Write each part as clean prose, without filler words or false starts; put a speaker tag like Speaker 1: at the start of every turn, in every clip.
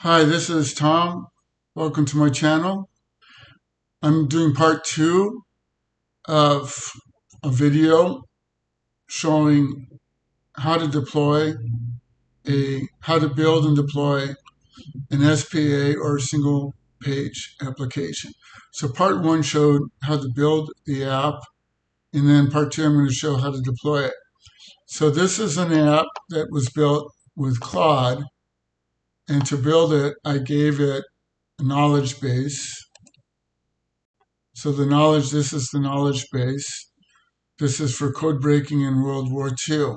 Speaker 1: Hi, this is Tom. Welcome to my channel. I'm doing part two of a video showing how to build and deploy an SPA or single page application. So part one showed how to build the app, and then part two I'm going to show how to deploy it. So this is an app that was built with Claude, and to build it, I gave it a knowledge base. So this is the knowledge base. This is for code breaking in World War II.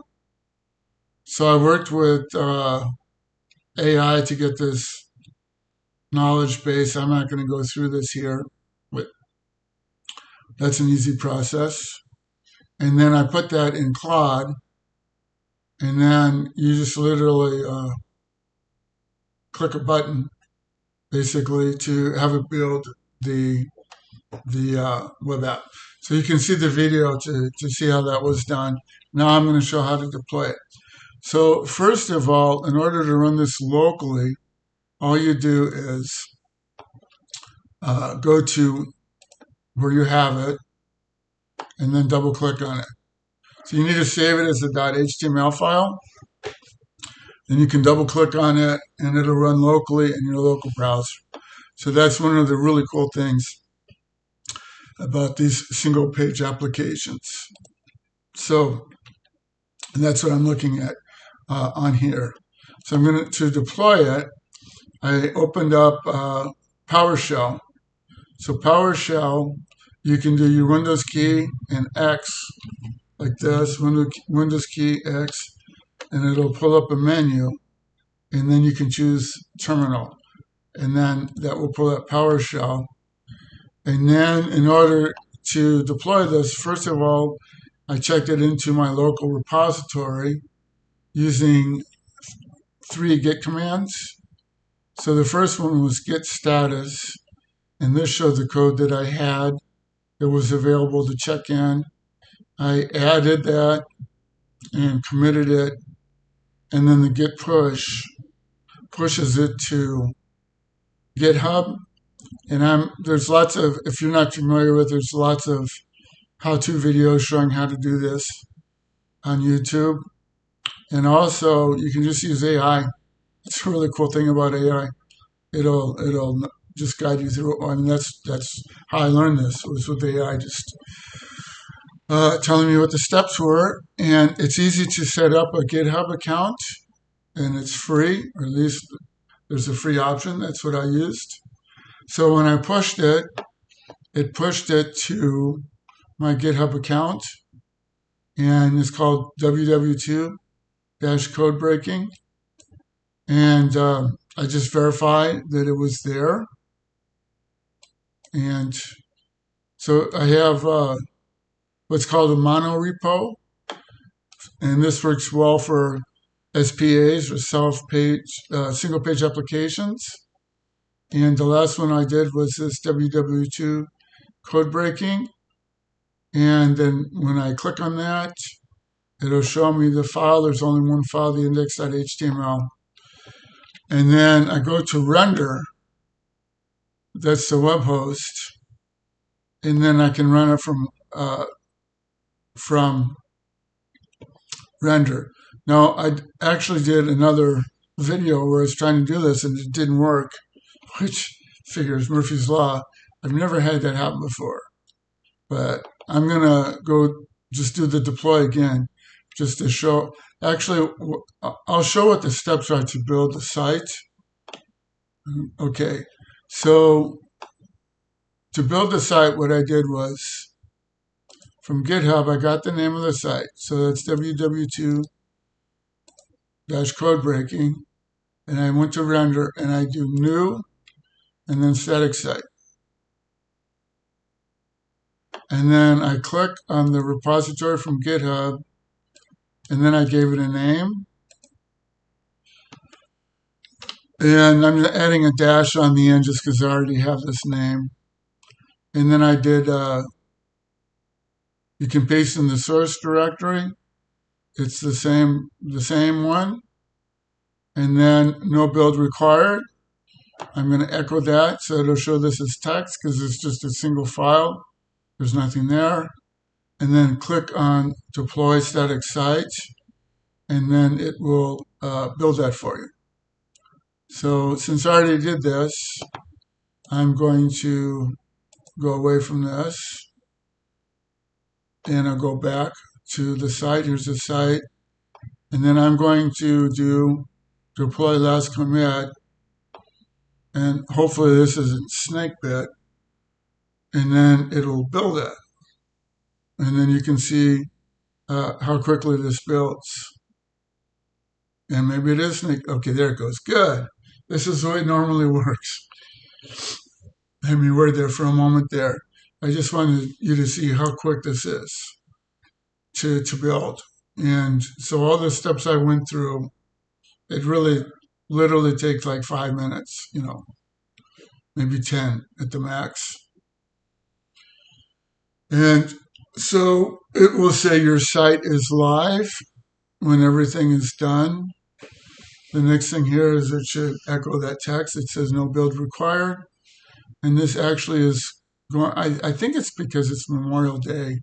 Speaker 1: So I worked with AI to get this knowledge base. I'm not going to go through this here, but that's an easy process. And then I put that in Claude, and then you just literally click a button, basically, to have it build the web app. So you can see the video to see how that was done. Now I'm going to show how to deploy it. So first of all, in order to run this locally, all you do is go to where you have it and then double click on it. So you need to save it as a .html file. Then you can double click on it and it'll run locally in your local browser. So that's one of the really cool things about these single page applications. So and that's what I'm looking at on here. So I'm going to deploy it. I opened up PowerShell. So PowerShell, you can do your Windows key and X like this, Windows key X, and it'll pull up a menu, and then you can choose Terminal, and then that will pull up PowerShell. And then in order to deploy this, first of all, I checked it into my local repository using 3 Git commands. So the first one was git status, and this showed the code that I had that was available to check in. I added that and committed it, and then the git push pushes it to GitHub. And there's lots of, if you're not familiar with, there's lots of how-to videos showing how to do this on YouTube. And also, you can just use AI. It's a really cool thing about AI. It'll just guide you through it. I mean, that's how I learned this, was with AI, just telling me what the steps were. And it's easy to set up a GitHub account, and it's free, or at least there's a free option. That's what I used. So when I pushed it, it pushed it to my GitHub account, and it's called ww2-codebreaking. And I just verified that it was there. And so I have what's called a mono repo, and this works well for SPAs or single page applications. And the last one I did was this ww2 code breaking. And then when I click on that, it'll show me the file. There's only one file, the index.html. And then I go to render. That's the web host. And then I can run it from render. Now, I actually did another video where I was trying to do this and it didn't work, which figures Murphy's Law. I've never had that happen before. But I'm going to go just do the deploy again, just to show. Actually, I'll show what the steps are to build the site. Okay, so to build the site, what I did was, from GitHub, I got the name of the site. So that's ww2-codebreaking. And I went to render, and I do new, and then static site. And then I click on the repository from GitHub, and then I gave it a name. And I'm adding a dash on the end just because I already have this name. And then I did, you can paste in the source directory. It's the same one. And then no build required. I'm going to echo that so it'll show this as text because it's just a single file. There's nothing there. And then click on deploy static site, and then it will build that for you. So since I already did this, I'm going to go away from this, and I'll go back to the site. Here's the site. And then I'm going to do deploy last commit, and hopefully this isn't snakebit, and then it'll build it. And then you can see how quickly this builds. And maybe it is snake. Okay, there it goes. Good. This is the way it normally works. Had me worried there for a moment there. I just wanted you to see how quick this is to build. And so all the steps I went through, it really literally takes like 5 minutes, maybe 10 at the max. And so it will say your site is live when everything is done. The next thing here is it should echo that text. It says no build required. And this actually is going, I think it's because it's Memorial Day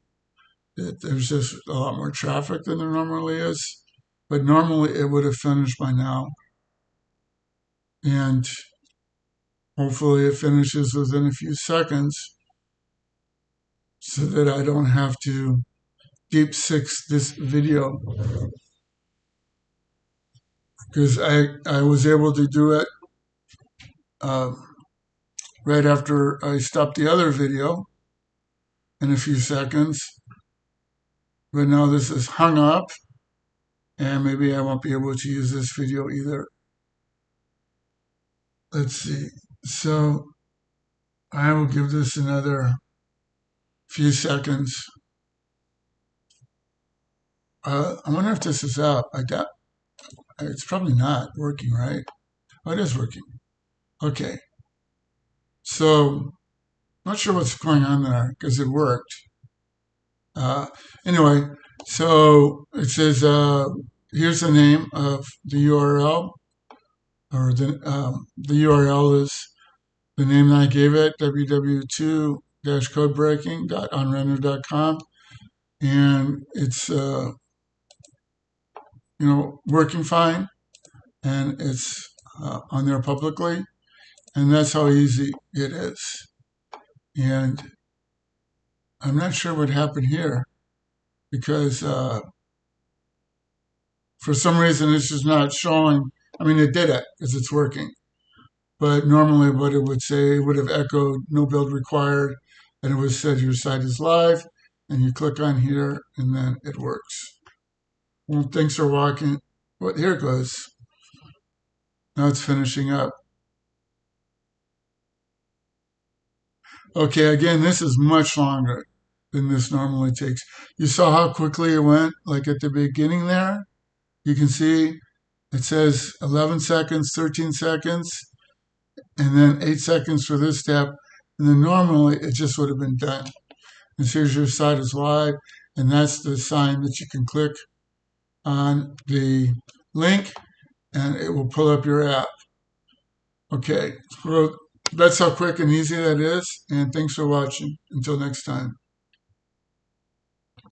Speaker 1: that there's just a lot more traffic than there normally is. But normally it would have finished by now. And hopefully it finishes within a few seconds so that I don't have to deep six this video. Because I was able to do it right after I stopped the other video in a few seconds. But now this is hung up, and maybe I won't be able to use this video either. Let's see. So I will give this another few seconds. I wonder if this is up. I doubt. It's probably not working, right? Oh, it is working. Okay. So, not sure what's going on there because it worked. Anyway, so it says here's the name of the URL, or the URL is the name that I gave it, www.2-codebreaking.onrender.com, and it's working fine, and it's on there publicly, and that's how easy it is. And I'm not sure what happened here because for some reason it's just not showing. I mean, it did it because it's working. But normally what it would say, it would have echoed no build required, and it would have said your site is live, and you click on here, and then it works. Well, thanks for watching. Well, here it goes. Now it's finishing up. Okay, again, this is much longer than this normally takes. You saw how quickly it went, like at the beginning there? You can see it says 11 seconds, 13 seconds, and then 8 seconds for this step. And then normally it just would have been done. And so here's your site is live, and that's the sign that you can click on the link, and it will pull up your app. Okay, so that's how quick and easy that is, and thanks for watching. Until next time.